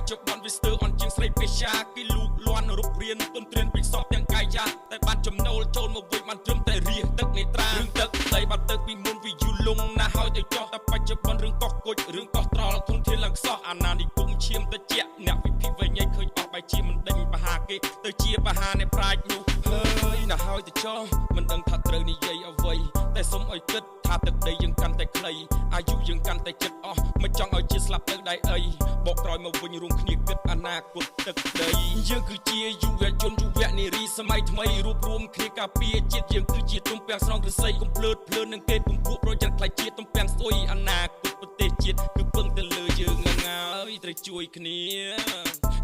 ចុប្បន្នវាស្ទើរអន់ជាងស្រីពេជាគេលូកលាន់រូបរាងទុនត្រៀនពីសពទាំងកាយយ៉ាតែបានចំណូលចូលមកវិញបានត្រឹមតែរាទឹកនេត្រារឿងទឹកដីបាត់ទឹកពីមុនវាយូរលងណាស់ហើយទៅចោះតែបច្ចុប្បន្នរឿងកោះគុជរឿងកោះត្រល់ធនធានឡើងខ្សោះអាណានិគមឈាមទៅជាអ្នកវិភាគវិញឯងឃើញអស់បែជាមិនដេញបហាគេទៅជាបហានៃប្រាជ្ញនោះហើយណាហើយទៅចោះមិនដឹងថាត្រូវនិយាយអ្វីតែសុំឲ្យគិតថាទឹកដីយើងកាន់តែខ្លីអាយុយើងកាន់តែជិតអស់មិនចង់ឲ្យជាស្លាប់ទៅដៃអីបកក្រោយមកវិញរួមគ្នាគិតអនាគតទឹកដីយើងគឺជាយុវជនយុវនារីសម័យថ្មីរួបរวมគ្នាការពារជាតិយើងគឺជាទំពាំងស្រង់ឫស្សីកុំភ្លើតភ្លើននឹងគេពំពួកប្រយ័ត្នខ្លាចជាទំពាំងស្អុយអនាគតប្រទេសជាតិគឺពឹងទៅលើយើងហើយត្រូវជួយគ្នា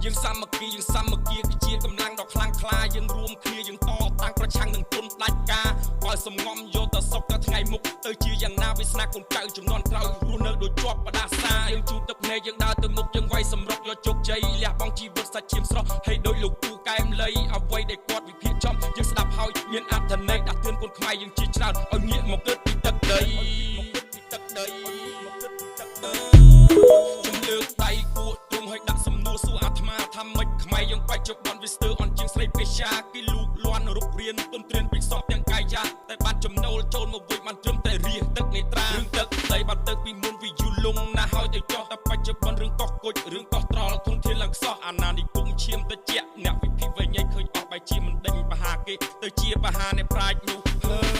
យើងសាមគ្គីគឺជាកម្លាំងដ៏ខ្លាំងក្លាយើងរួមគ្នាយើងតតាំងប្រឆាំងនឹងទុនផ្ដាច់ការបើសំងំយកទៅសុកទៅថ្ងៃមុខទៅជាយ៉ាងណាវាស្នាកូនចៅចំនួនក្រោយរស់នៅដូចជាប់បដាសាយើងជូតទឹកភ្នែកយើងដើរទៅមុខយើងវាយសម្រុកយកជោគជ័យលះបង់ជីវិតសាច់ឈាមស្រស់ហើយដោយលោកគូកែមលៃអ្វីដែលគាត់វិភាគចំយើងស្ដាប់ហើយមានអត្ថន័យដាក់ទឿនកូនខ្មែរយើងជាច្រើនឲ្យងាកមកគិតពីទឹកដីជំលើកដៃគួរទ្រង់ឲ្យដាក់សំណួរសួរអាត្មាថាម៉េចខ្មែរយើងបច្ចុប្បន្នវាស្ទើរអន់ជាងស្រីពេជាគេលូកលាន់រូបរាងទុនត្រៀនពីសពទាំងកាយយ៉ាតែបានចំណូលចូលមកវិញបានត្រឹមតែរាទឹកនេត្រារឿងទឹកដីបាត់ទឹកពីមុនវាយូរលងណាស់ហើយទៅចោះតែបច្ចុប្បន្នរឿងកោះគុជរឿងកោះត្រល់ធនធានឡើងខ្សោះអាណានិគមឈាមទៅជាអ្នកវិភាគវិញឯងឃើញអស់បែជាមិនដេញបហាគេទៅជាបហានៃប្រាជ្ញនោះ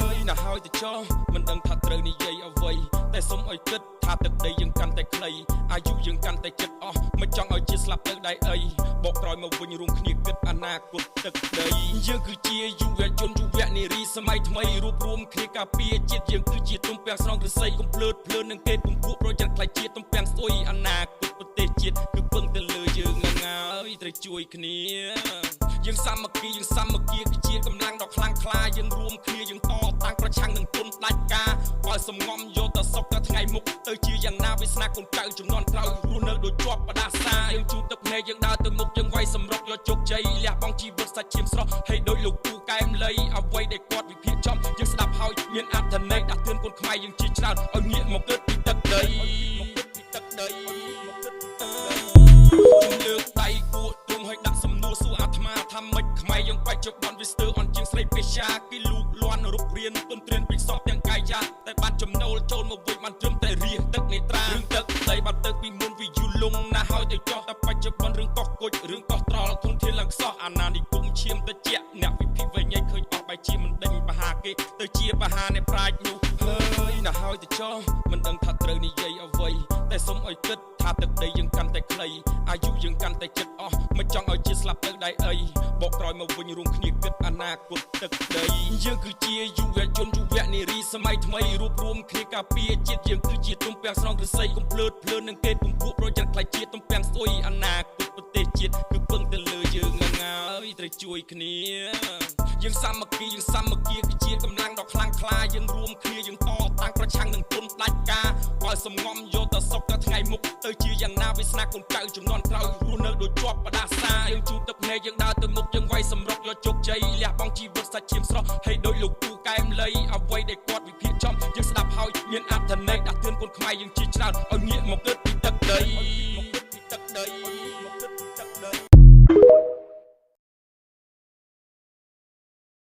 ហើយណាហើយទៅចោះមិនដឹងថាត្រូវនិយាយអ្វីតែសុំឲ្យគិតថាទឹកដីយើងកាន់តែខ្លីអាយុយើងកាន់តែជិតអស់មិនចង់ឲ្យជាស្លាប់ទៅដៃអីបកក្រោយមកវិញរួមគ្នាគិតអនាគតទឹកដីយើងគឺជាយុវជនយុវនារីសម័យថ្មីរួបរวมគ្នាការពារជាតិយើងគឺជាទំពាំងស្រង់ឫស្សីកុំភ្លើតភ្លើននឹងគេពំពួកប្រយ័ត្នខ្លាចជាទំពាំងស្អុយអនាគតប្រទេសជាតិគឺពឹងទៅលើយើងហើយត្រូវជួយគ្នាយើងសាមគ្គីគឺជាកម្លាំងដ៏ខ្លាំងក្លាយើងរួមគ្នាយើងតតាំងប្រឆាំងនឹងទុនផ្ដាច់ការបើសំងំយកទៅសុកទៅថ្ងៃមុខទៅជាយ៉ាងណាវាស្នាកូនចៅចំនួនក្រោយរស់នៅដូចជាប់បដាសាយើងជូតទឹកភ្នែកយើងដើរទៅមុខយើងវាយសម្រុកយកជោគជ័យលះបង់ជីវិតសាច់ឈាមស្រស់ហើយដោយលោកគូកែមលៃអ្វីដែលគាត់វិភាគចំយើងស្ដាប់ហើយមានអត្ថន័យដាក់ទឿនកូនខ្មែរយើងជាច្រើនឲ្យងាកមកគិតពីទឹកដីលើកដៃគួរទ្រង់ឲ្យដាក់សំណួរសួរអាត្មាថាម៉េចខ្មែរយើងបច្ចុប្បន្នវាស្ទើរអន់ជាងស្រីពេជាគេលូកលាន់រូបរាងទុនត្រៀនពីសពទាំងកាយយ៉ាតែបានចំណូលចូលមកវិញបានត្រឹមតែរាទឹកនេត្រារឿងទឹកដីបាត់ទឹកពីមុនវាយូរលងណាស់ហើយទៅចោះតែបច្ចុប្បន្នរឿងកោះគុជរឿងកោះត្រល់ធនធានឡើងខ្សោះអាណានិគមឈាមទៅជាអ្នកវិភាគវិញឯងឃើញអស់បែជាមិនដេញបហាគេទៅជាបហានៃប្រាជ្ញនោះហើយណាហើយទៅចោះមិនដឹងថាត្រូវនិយាយអ្វីតែសុំឲ្យគិតថាទឹកដីយើងកាន់តែខ្លីអាយុយើងកាន់តែជិតអស់មិនចង់ឲ្យជាស្លាប់ទៅដៃអីបកក្រោយមកវិញរួមគ្នាគិតអនាគតទឹកដីយើងគឺជាយុវជនយុវនារីសម័យថ្មីរួបរวมគ្នាការពារជាតិយើងគឺជាទំពាំងស្រង់ឫស្សីកុំភ្លើតភ្លើននឹងគេពំពួកប្រយ័ត្នខ្លាចជាទំពាំងស្អុយអនាគតប្រទេសជាតិគឺពឹងទៅលើយើងហើយត្រូវជួយគ្នាយើងសាមគ្គីគឺជាកម្លាំងដ៏ខ្លាំងក្លាយើងរួមគ្នាយើងតតាំងប្រឆាំងនឹងទុនផ្ដាច់ការបើសំងំយកទៅសុកទៅថ្ងៃមុខទៅជាយ៉ាងណាវាស្នាកូនចៅចំនួនក្រោយរស់នៅដូចជាប់បដាសាយើងជូតទឹកភ្នែកយើងដើរទៅមុខយើងវាយសម្រុកយកជោគជ័យលះបង់ជីវិតសាច់ឈាមស្រស់ហើយដោយលោកគូកែមលៃអ្វីដែលគាត់វិភាគចំយើងស្ដាប់ហើយមានអត្ថន័យដាក់ទឿនកូនខ្មែរយើងជាច្រើនឲ្យងាកមកគិតពីទឹកដី